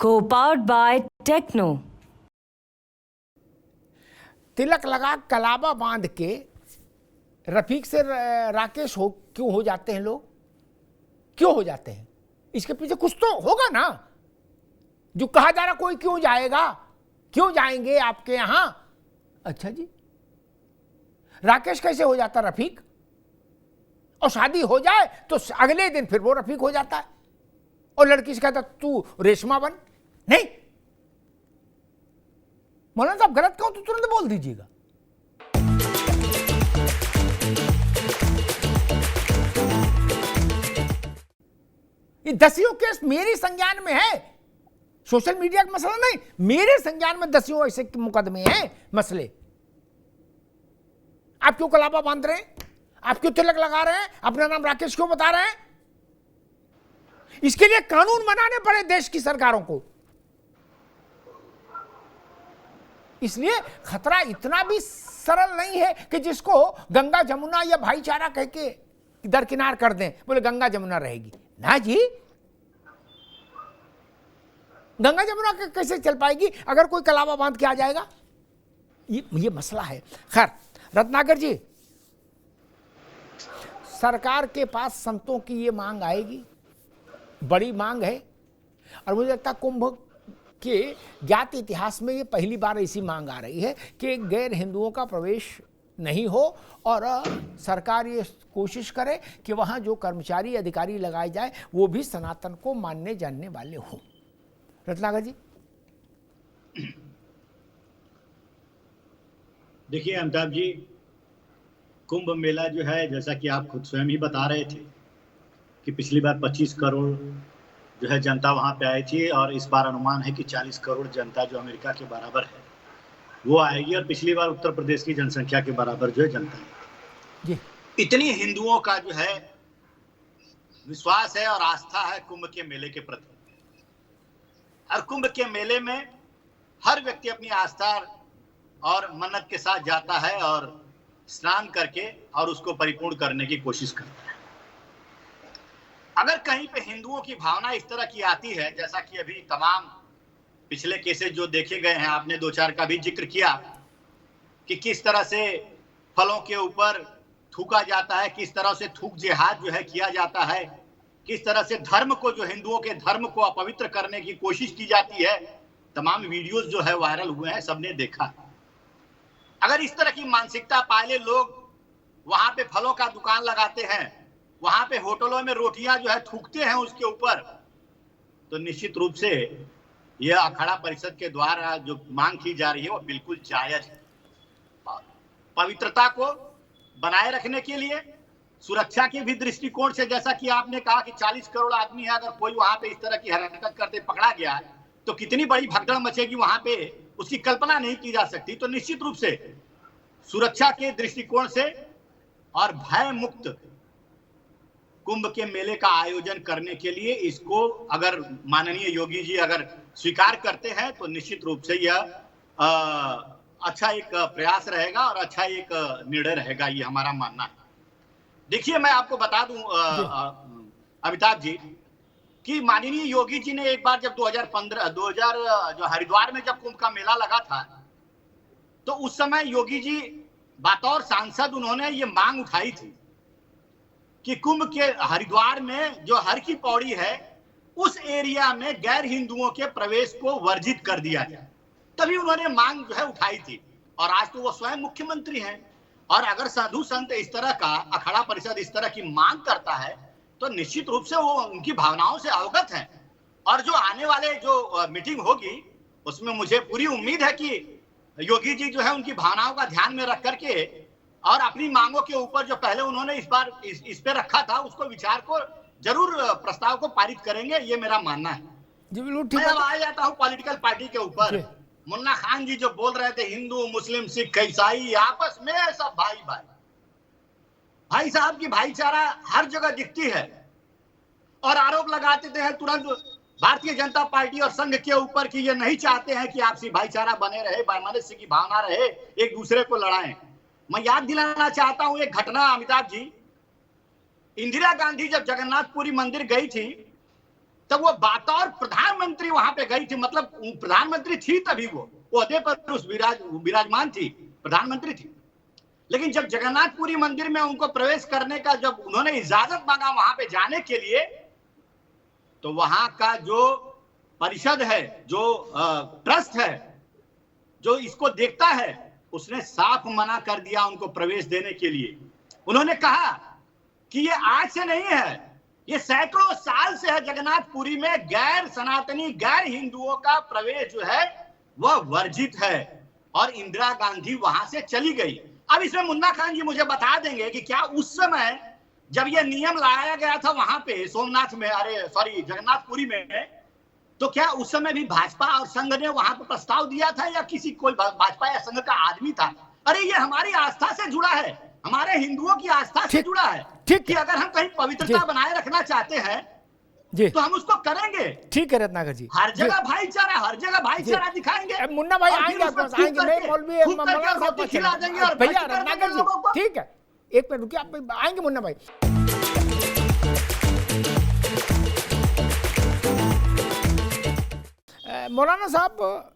Co-powered by Techno. तिलक लगा कलाबा बांध के रफीक से राकेश क्यों हो जाते हैं लोग? क्यों हो जाते हैं? इसके पीछे कुछ तो होगा ना। जो कहा जा रहा कोई क्यों जाएगा, क्यों जाएंगे आपके यहां? अच्छा जी, राकेश कैसे हो जाता रफीक? और शादी हो जाए तो अगले दिन फिर वो रफीक हो जाता है और लड़की से कहता तू रेशमा बन। नहीं, मौलाना साहब गलत कहूं तो तुरंत बोल दीजिएगा। ये दसियों केस मेरे संज्ञान में है, सोशल मीडिया का मसला नहीं, मेरे संज्ञान में दसियों ऐसे मुकदमे हैं, मसले। आप क्यों कलाबा बांध रहे हैं? आप क्यों तिलक लगा रहे हैं? अपना नाम राकेश क्यों बता रहे हैं? इसके लिए कानून बनाने पड़े देश की सरकारों को। इसलिए खतरा इतना भी सरल नहीं है कि जिसको गंगा जमुना या भाईचारा कह के दरकिनार कर दें, बोले गंगा जमुना रहेगी। ना जी, गंगा जमुना कैसे चल पाएगी अगर कोई कलाबा बांध के आ जाएगा? ये मसला है। खैर रत्नाकर जी, सरकार के पास संतों की ये मांग आएगी, बड़ी मांग है, और मुझे लगता है कुंभ के ज्ञात इतिहास में ये पहली बार ऐसी मांग आ रही है कि गैर हिंदुओं का प्रवेश नहीं हो और सरकार ये कोशिश करे कि वहाँ जो कर्मचारी अधिकारी लगाए जाए वो भी सनातन को मानने जानने वाले हों। रत्नाकर जी, देखिए अमिताभ जी, कुंभ मेला जो है, जैसा कि आप खुद स्वयं ही बता रहे थे कि पिछली बार 25 करोड़ जो है जनता वहां पे आई थी और इस बार अनुमान है कि 40 करोड़ जनता जो अमेरिका के बराबर है वो आएगी, और पिछली बार उत्तर प्रदेश की जनसंख्या के बराबर जो है जनता है। इतनी हिंदुओं का जो है विश्वास है और आस्था है कुंभ के मेले के प्रति। और कुंभ के मेले में हर व्यक्ति अपनी आस्था और मन्नत के साथ जाता है और स्नान करके और उसको परिपूर्ण करने की कोशिश करता है। अगर कहीं पे हिंदुओं की भावना इस तरह की आती है, जैसा कि अभी तमाम पिछले केसेस जो देखे गए हैं, आपने दो चार का भी जिक्र किया कि किस तरह से फलों के ऊपर थूका जाता है, किस तरह से थूक जिहाद जो है किया जाता है, किस तरह से धर्म को, जो हिंदुओं के धर्म को अपवित्र करने की कोशिश की जाती है, तमाम वीडियोस जो है वायरल हुए हैं, सबने देखा। अगर इस तरह की मानसिकता पाले लोग वहां पे फलों का दुकान लगाते हैं, वहां पे होटलों में रोटियां जो है थूकते हैं उसके ऊपर, तो निश्चित रूप से यह अखाड़ा परिषद के द्वारा जो मांग की जा रही है वो बिल्कुल जायज है। पवित्रता को बनाए रखने के लिए, सुरक्षा के भी दृष्टिकोण से, जैसा कि आपने कहा कि 40 करोड़ आदमी है, अगर कोई वहां पे इस तरह की हरकत करते पकड़ा गया तो कितनी बड़ी भगदड़ मचेगी वहां पे, उसकी कल्पना नहीं की जा सकती। तो निश्चित रूप से सुरक्षा के दृष्टिकोण से और भय मुक्त कुंभ के मेले का आयोजन करने के लिए इसको अगर माननीय योगी जी अगर स्वीकार करते हैं तो निश्चित रूप से यह अच्छा एक प्रयास रहेगा और अच्छा एक निर्णय रहेगा, ये हमारा मानना है। देखिए, मैं आपको बता दूं अमिताभ जी कि माननीय योगी जी ने एक बार जब 2015 जो हरिद्वार में जब कुंभ का मेला लगा था, तो उस समय योगी जी बतौर सांसद उन्होंने ये मांग उठाई थी कि कुंभ के हरिद्वार में जो हर की पौड़ी है उस एरिया में गैर हिंदुओं के प्रवेश को वर्जित कर दिया जाए। तभी उन्होंने मांग जो है उठाई थी, और आज तो वो स्वयं मुख्यमंत्री हैं। और अगर साधु संत इस तरह का, अखाड़ा परिषद इस तरह की मांग करता है तो निश्चित रूप से वो उनकी भावनाओं से अवगत हैं। और जो आने वाले जो मीटिंग होगी उसमें मुझे पूरी उम्मीद है कि योगी जी जो है उनकी भावनाओं का ध्यान में रख करके और अपनी मांगों के ऊपर जो पहले उन्होंने इस बार इस पे रखा था उसको विचार को जरूर प्रस्ताव को पारित करेंगे, ये मेरा मानना है। जी बिल्कुल ठीक मैं अब आ जाता हूँ पॉलिटिकल पार्टी के ऊपर। मुन्ना खान जी जो बोल रहे थे हिंदू मुस्लिम सिख ईसाई आपस में सब भाई भाई, भाई साहब की भाईचारा हर जगह दिखती है, और आरोप लगाते थे तुरंत भारतीय जनता पार्टी और संघ के ऊपर कि ये नहीं चाहते हैं कि आपसी भाईचारा बने रहे, मनुष्य की भावना रहे, एक दूसरे को लड़ाएं। मैं याद दिलाना चाहता हूं एक घटना अमिताभ जी, इंदिरा गांधी जब जगन्नाथपुरी मंदिर गई थी तब वो बतौर प्रधानमंत्री वहां पे गई थी, मतलब प्रधानमंत्री थी तभी, वो ओहदे पर उस विराजमान थी, प्रधानमंत्री थी। लेकिन जब जगन्नाथपुरी मंदिर में उनको प्रवेश करने का जब उन्होंने इजाजत मांगा वहां पे जाने के लिए, तो वहां का जो परिषद है, जो ट्रस्ट है, जो इसको देखता है, उसने साफ मना कर दिया उनको प्रवेश देने के लिए। उन्होंने कहा कि ये आज से नहीं है, ये सैकड़ों साल से है, जगन्नाथपुरी में गैर सनातनी, गैर हिंदुओं का प्रवेश जो है वह वर्जित है, और इंदिरा गांधी वहां से चली गई। अब इसमें मुन्ना खान जी मुझे बता देंगे कि क्या उस समय जब यह नियम लाया गया था वहां पे सोमनाथ में, जगन्नाथपुरी में, तो क्या उस समय भी भाजपा और संघ ने वहां पर प्रस्ताव दिया था, या किसी कोई भाजपा या संघ का आदमी था? अरे ये हमारी आस्था से जुड़ा है, हमारे हिंदुओं की आस्था से जुड़ा है, कि अगर हम कहीं पवित्रता बनाए रखना चाहते हैं जी, तो हम उसको करेंगे। ठीक है रत्नाकर जी, हर जगह भाईचारा, हर जगह भाईचारा दिखाएंगे। मुन्ना भाई आएंगे आपके पास, आएंगे, मैं मौलवी मौलाना साहब को खिला देंगे। और भैया रत्नाकर जी, ठीक है, एक मिनट रुकिए, आप आएंगे मुन्ना भाई। मौलाना साहब,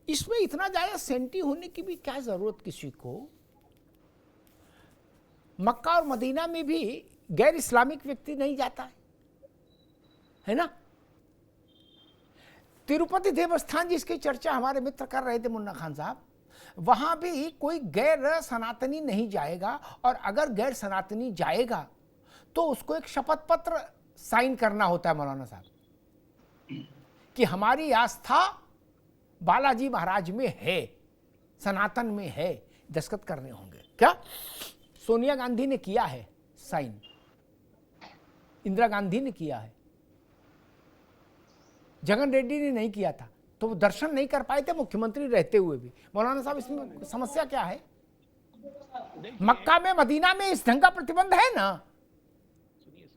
इसमें इतना ज्यादा सेंटी होने की भी क्या जरूरत किसी को? मक्का और मदीना में भी गैर इस्लामिक व्यक्ति नहीं जाता है ना? तिरुपति देवस्थान जिसकी चर्चा हमारे मित्र कर रहे थे मुन्ना खान साहब, वहां भी कोई गैर सनातनी नहीं जाएगा, और अगर गैर सनातनी जाएगा तो उसको एक शपथ पत्र साइन करना होता है मौलाना साहब, कि हमारी आस्था बालाजी महाराज में है, सनातन में है, दस्तखत करने होंगे। क्या सोनिया गांधी ने किया है साइन, इंदिरा गांधी ने किया है, जगन रेड्डी ने नहीं किया था, तो वो दर्शन नहीं कर पाए थे मुख्यमंत्री रहते हुए भी। मौलाना साहब, इसमें समस्या क्या है? मक्का में, मदीना में इस ढंग का प्रतिबंध है ना? सुनिए,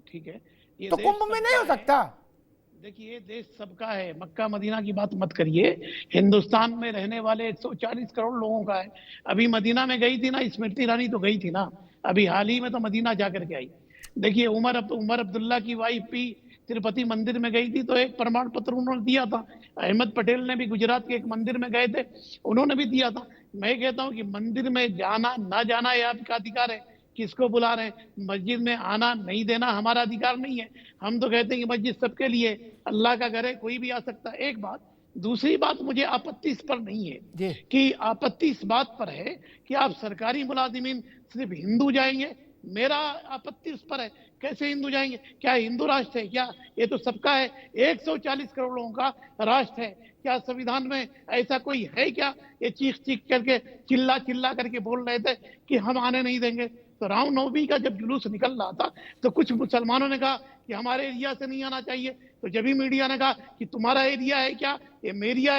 ठीक है, तो कुंभ में नहीं हो सकता? देखिए, देश सबका है, मक्का मदीना की बात मत करिए। हिंदुस्तान में रहने वाले 140 करोड़ लोगों का है। अभी मदीना में गई थी ना स्मृति ईरानी, तो गई थी ना, अभी हाल ही में तो मदीना जाकर के आई। देखिए, उमर अब्दुल्ला की वाइफ भी तिरुपति मंदिर में गई थी, तो एक प्रमाण पत्र उन्होंने दिया था। अहमद पटेल ने भी गुजरात के एक मंदिर में गए थे, उन्होंने भी दिया था। मैं कहता हूँ कि मंदिर में जाना ना जाना ये आपका अधिकार है, किसको बुला रहे हैं। मस्जिद में आना नहीं देना हमारा अधिकार नहीं है। हम तो कहते हैं कि मस्जिद सबके लिए, अल्लाह का घर है, कोई भी आ सकता है। एक बात। दूसरी बात, मुझे आपत्ति इस पर नहीं है कि आपत्ति इस बात पर है कि आप सरकारी मुलाजिमीन सिर्फ हिंदू जाएंगे। मेरा आपत्ति उस पर है, कैसे हिंदू जाएंगे? क्या हिंदू राष्ट्र है क्या? ये तो सबका है, 140 करोड़ लोगों का राष्ट्र है। क्या संविधान में ऐसा कोई है क्या? ये चीख करके, चिल्ला करके बोल रहे थे कि हम आने नहीं देंगे। तो रामनवमी का जब जुलूस निकल रहा था, तो कुछ मुसलमानों ने कहा कि हमारे एरिया से नहीं आना चाहिए। तो जब भी मीडिया ने कहा कि तुम्हारा एरिया है क्या, ये मेरा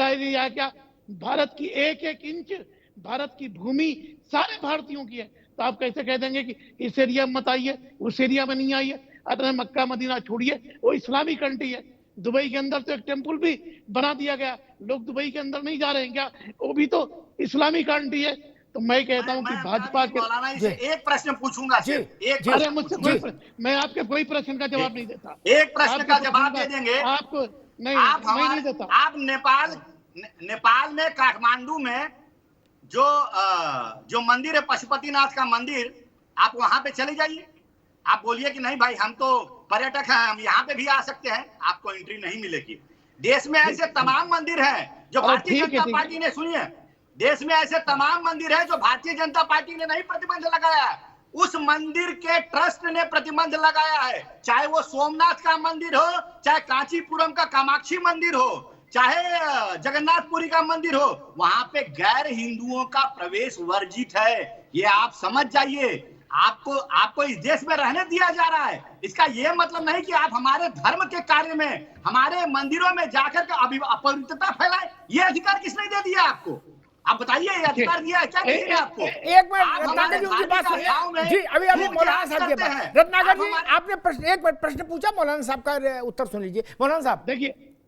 एरिया है क्या? भारत की एक एक इंच, भारत की भूमि सारे भारतीयों की है। तो आप कैसे कह देंगे कि इस एरिया में मत आइए, उस एरिया में नहीं आइए? अरे मक्का मदीना छोड़िए, वो इस्लामिक कंट्री है। दुबई के अंदर तो एक टेम्पल भी बना दिया गया, लोग दुबई के अंदर नहीं जा रहे हैं क्या? वो भी तो इस्लामिक कंट्री है। तो मैं कहता हूँ कि भाजपा के, एक प्रश्न पूछूंगा, अरे मुझसे कोई, मैं आपके कोई प्रश्न का जवाब नहीं देता। एक प्रश्न का जवाब दे देंगे आपको? नहीं, मैं नहीं देता। आप नेपाल में काठमांडू में जो मंदिर है पशुपतिनाथ का मंदिर, आप वहां पे चले जाइए। आप बोलिए कि नहीं भाई, हम तो पर्यटक हैं, हम यहाँ पे भी आ सकते हैं, आपको एंट्री नहीं मिलेगी। देश में ऐसे तमाम मंदिर हैं जो भारतीय जनता पार्टी ने, सुनिए, देश में ऐसे तमाम मंदिर हैं जो भारतीय जनता पार्टी ने नहीं प्रतिबंध लगाया है, उस मंदिर के ट्रस्ट ने प्रतिबंध लगाया है। चाहे वो सोमनाथ का मंदिर हो, चाहे कांचीपुरम का कामाक्षी मंदिर हो, चाहे जगन्नाथपुरी का मंदिर हो, वहां पे गैर हिंदुओं का प्रवेश वर्जित है। ये आप समझ जाइए। आपको इस देश में रहने दिया जा रहा है, इसका यह मतलब नहीं कि आप हमारे धर्म के कार्य में, हमारे मंदिरों में जाकर के अपवित्रता फैलाए। ये अधिकार किसने दे दिया आपको? आप बताइए, ये अधिकार दिया है क्या किसी ने आपको? एक मिनट रत्नाकर जी, उनकी बात सुनिए जी। अभी मौलाना साहब के पास, रत्नाकर जी आपने एक प्रश्न पूछा, मौलाना साहब का उत्तर सुन लीजिए। मौलाना साहब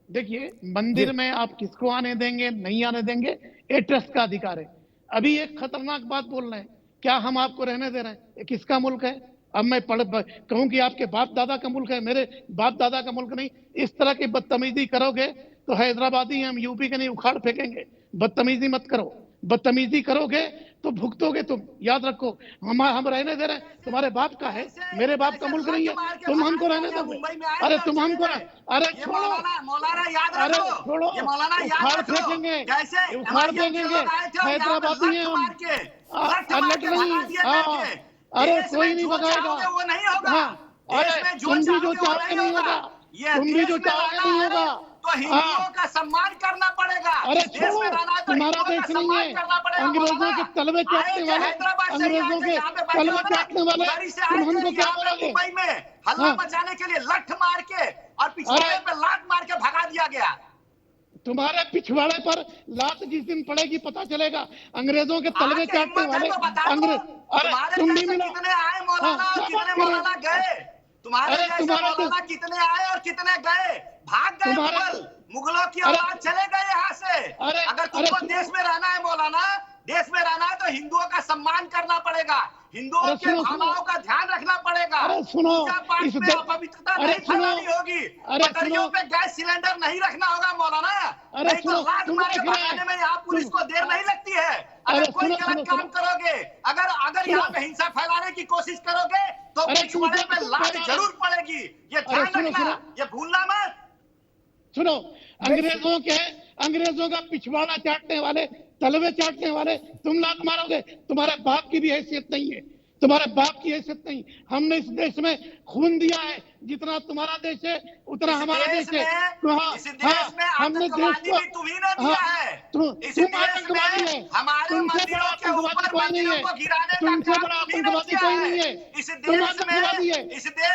देखिए, मंदिर में आप किसको आने देंगे, नहीं आने देंगे, ये ट्रस्ट का अधिकार है। अभी एक खतरनाक बात बोल रहे हैं, क्या हम आपको रहने दे रहे हैं? ये किसका मुल्क है? अब मैं कहूं कि आपके बाप दादा का मुल्क है, मेरे बाप दादा का मुल्क नहीं। इस तरह की बदतमीजी करोगे तो हैदराबादी हम यूपी के नहीं उखाड़ फेंकेंगे। बदतमीजी मत करो, बदतमीजी करोगे तो भुगतोगे तुम, याद रखो। हम रहने दे रहे हैं, तुम्हारे बाप का है, मेरे बाप का मुल्क नहीं है, तुम हमको रहने दोगे? अरे तुम हमको, अरे छोड़ो, अरे छोड़ो, उखाड़ फेंकेंगे, उखाड़ फेंकेंगे। हैदराबादी है हम, लट नहीं, अरे कोई नहीं भगाएगा। हाँ, अरे तुम भी जो चाहोगे नहीं होगा, तुम भी जो चाहोगे नहीं होगा। तो हिंदुओं का सम्मान करना पड़ेगा। अरे छोड़ो, तुम्हारा देश नहीं है। अंग्रेजों के तलवे चाटने वाले, अंग्रेजों के तलवे चाटने वाले, तुम हमको क्या बोलोगे? मुंबई में हल्ला मचाने के लिए लठ मार के और पिछवाड़े पे लात मार के भगा दिया गया। तुम्हारे पिछवाड़े पर लात जिस दिन पड़ेगी पता चलेगा। अंग्रेजों के तलवे चाटने वाले अंग्रेज, अरे तुम भी मिलो। कितने आए मौलाना और कितने मौलाना गए? तुम्हारे जैसे मौलाना कितने आए और कितने गए? भाग गए मुगलों की औलाद, चले गए यहाँ से। अगर तुमको देश में रहना है मौलाना, देश में रहना है तो हिंदुओं का सम्मान करना पड़ेगा, हिंदुओं के भावनाओं का ध्यान रखना पड़ेगा। सुनो, इस में अपवित्रता नहीं फैलानी होगी, पटरियों पे गैस सिलेंडर नहीं रखना होगा मौलाना, नहीं तो लात मार के भगाने में यहाँ पुलिस को देर नहीं लगती है। अगर कोई गलत काम करोगे, अगर यहाँ पे हिंसा फैलाने की कोशिश करोगे तो पिछवाड़े पे लात जरूर पड़ेगी। ये ध्यान रखना, ये भूलना मत। सुनो, अंग्रेजों का पिछवाड़ा चाटने वाले, तलवे चाटने वाले तुम लात मारोगे? तुम्हारे बाप की भी हैसियत नहीं है, तुम्हारे बाप की हैसियत नहीं। हमने इस देश में खून दिया है, जितना तुम्हारा देश है उतना हमारा देश है। हमने देश को, तुम आतंकवादी है, तुमसे बड़ा आतंकवादी कोई नहीं है, तुमसे बड़ा आतंकवादी कोई नहीं है। तुम आतंकवादी है,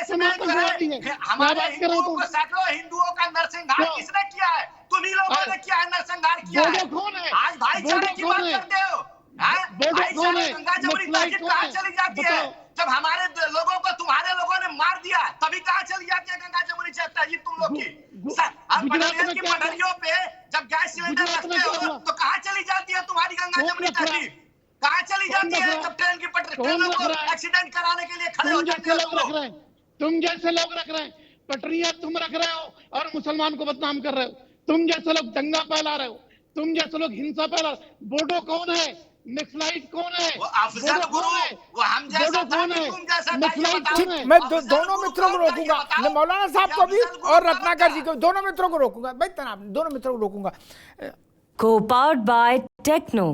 तुम आतंकवादी है। क्या बात कर रहे हो तुम? सैकड़ों हिंदुओं का नरसंहार किसने किया है? तुम ही लोगों ने किया है, नरसंहार किया है। कौन है? आज भाईचारे की बात करते हो, गंगा जमुनी तहजीब कहाँ चली जाती है? जब हमारे लोगों को तुम्हारे लोगों ने मार दिया तभी कहाँ चली जाती है गंगा जमुनी तहजीब तुम लोग की? पटरियों की पटरियों पे जब गैस सिलेंडर रखते हो तो कहाँ चली जाती है तुम्हारी गंगा जमुनी तहजीब? कहाँ चली जाती है जब ट्रेन की ट्रेनों को एक्सीडेंट कराने के लिए खड़े हो जाते हो? तुम जैसे लोग रख रहे हैं पटरियां, तुम रख रहे हो और मुसलमान को बदनाम कर रहे हो। तुम जैसे लोग दंगा फैला रहे हो, तुम जैसे लोग हिंसा फैला। बोडो कौन है? नक्सलाइट कौन है? वो अफजल गुरु, वो हम जैसा कौन है? तुम जैसा नक्सलाइट मैं दोनों मित्रों को रोकूंगा, मौलाना साहब को भी और रत्नाकर जी को, दोनों मित्रों को रोकूंगा भाई, तनाव दोनों मित्रों को रोकूंगा। Co-powered by Techno.